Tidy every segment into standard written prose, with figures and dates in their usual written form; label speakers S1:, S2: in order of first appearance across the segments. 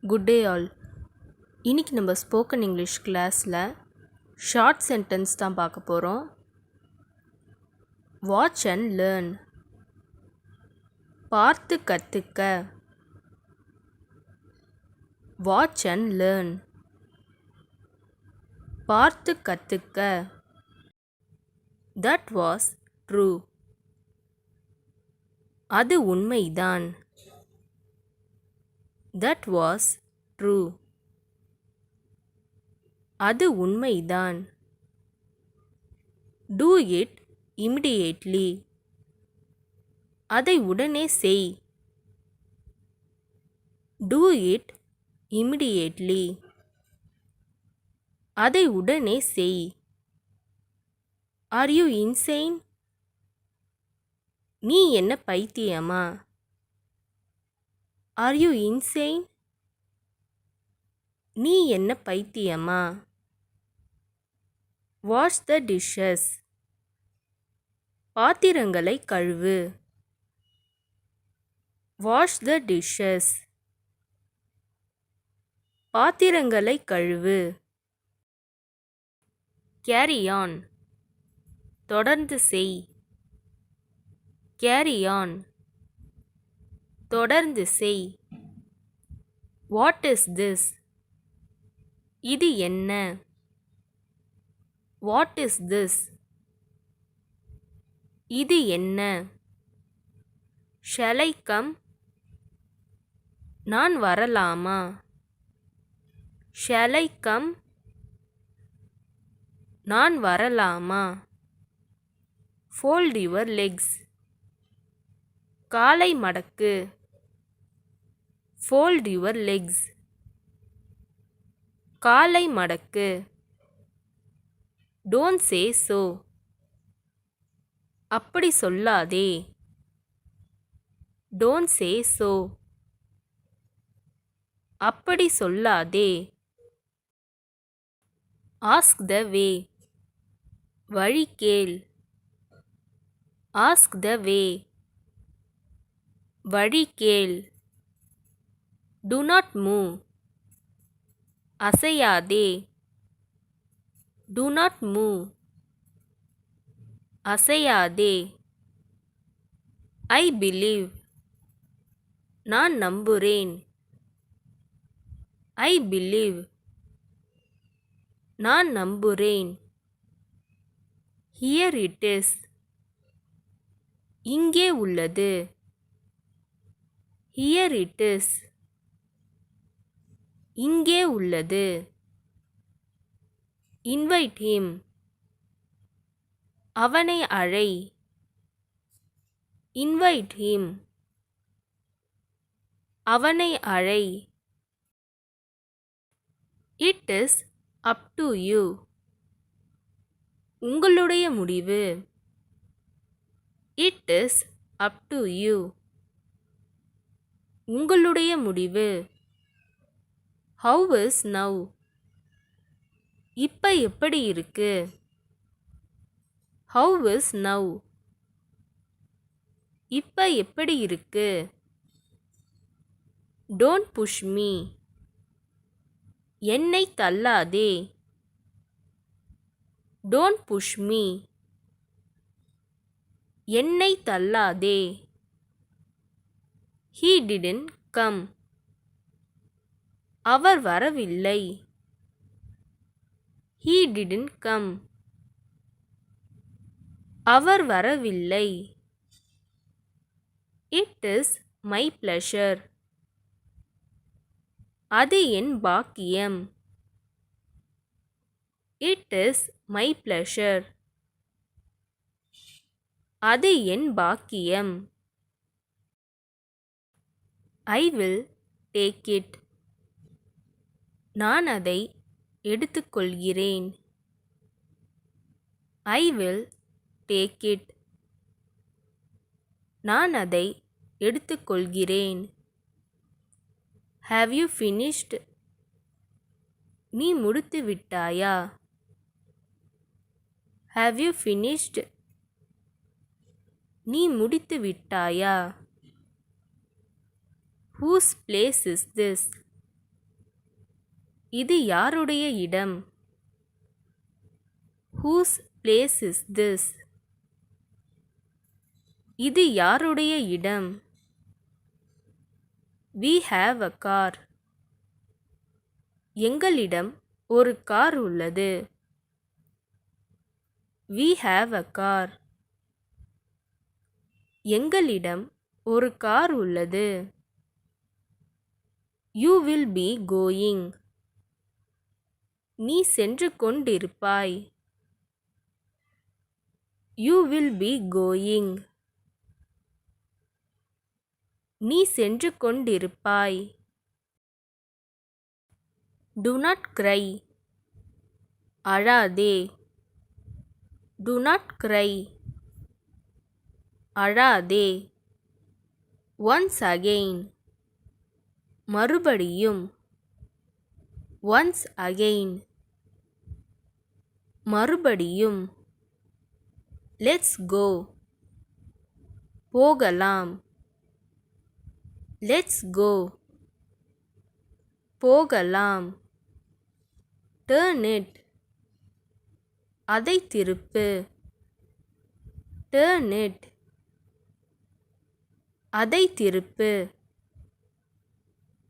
S1: Good day all. இன்னைக்கு நம்ம spoken English கிளாஸில் ஷார்ட் சென்டென்ஸ் தான் பார்க்க போகிறோம். Watch and learn. பார்த்து கற்றுக்க. Watch and learn. பார்த்து கற்றுக்க. That was true. அது உண்மைதான். That was true. அது உண்மைதான். Do it immediately. அதை உடனே செய். Do it immediately. அதை உடனே செய். Are you insane? நீ என்ன பைத்தியமா? Are you insane? நீ என்ன பைத்தியமா? வாஷ் த டிஷ்ஷஸ். பாத்திரங்களை கழுவு. வாஷ் த டிஷ்ஷஸ். பாத்திரங்களை கழுவு. Carry on. தொடர்ந்து செய். Carry on. தொடர்ந்து செய். What is this? இது என்ன? What is this? இது என்ன? Shall I come? நான் வரலாமா? Shall I come? நான் வரலாமா? Fold your legs. காலை மடக்கு. Fold your legs. காலை மடக்கு. Don't say so. அப்படி சொல்லாதே. Don't say so. அப்படி சொல்லாதே. Ask the way. வழி கேள். Ask the way. வழி கேள். Do not move. அசையாதே. Do not move. அசையாதே. I believe. நான் நம்புறேன். I believe. நான் நம்புறேன். Here it is. இங்கே உள்ளது. Here it is. இங்கே உள்ளது. Invite him. அவனை அழை. Invite him. அவனை அழை. It is up to you. உங்களுடைய முடிவு. It is up to you. உங்களுடைய முடிவு. How is now? இப்ப எப்படி இருக்கு? How is now? இப்ப எப்படி இருக்கு? Don't push me. என்னை தள்ளாதே. Don't push me. என்னை தள்ளாதே. He didn't come. அவர் வரவில்லை. He didn't come. அவர் வரவில்லை. It is my pleasure. அது என் பாக்கியம். It is my pleasure. அது என் பாக்கியம். I will take it. நான் அதை எடுத்துக்கொள்கிறேன். I will take it. நான் அதை எடுத்துக்கொள்கிறேன். Have you finished? நீ முடித்து விட்டாயா? Have you finished? நீ முடித்து விட்டாயா? Whose place is this? இது யாருடைய இடம்? Whose place is this? இது யாருடைய இடம்? We have a car. எங்களிடம் ஒரு கார் உள்ளது. We have a car. எங்களிடம் ஒரு கார் உள்ளது. You will be going. நீ சென்று கொண்டிருப்பாய். You will be going. நீ சென்று கொண்டிருப்பாய். Do not cry. அழாதே. Do not cry. அழாதே. Once again. மறுபடியும். Once again. மறுபடியும். Let's go. போகலாம். Let's go. போகலாம். Turn it. அதை திருப்பு. Turn it. அதை திருப்பு.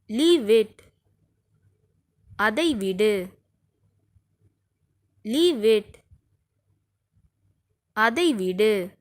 S1: Leave it. அதை விடு. Leave it. அதை விடு.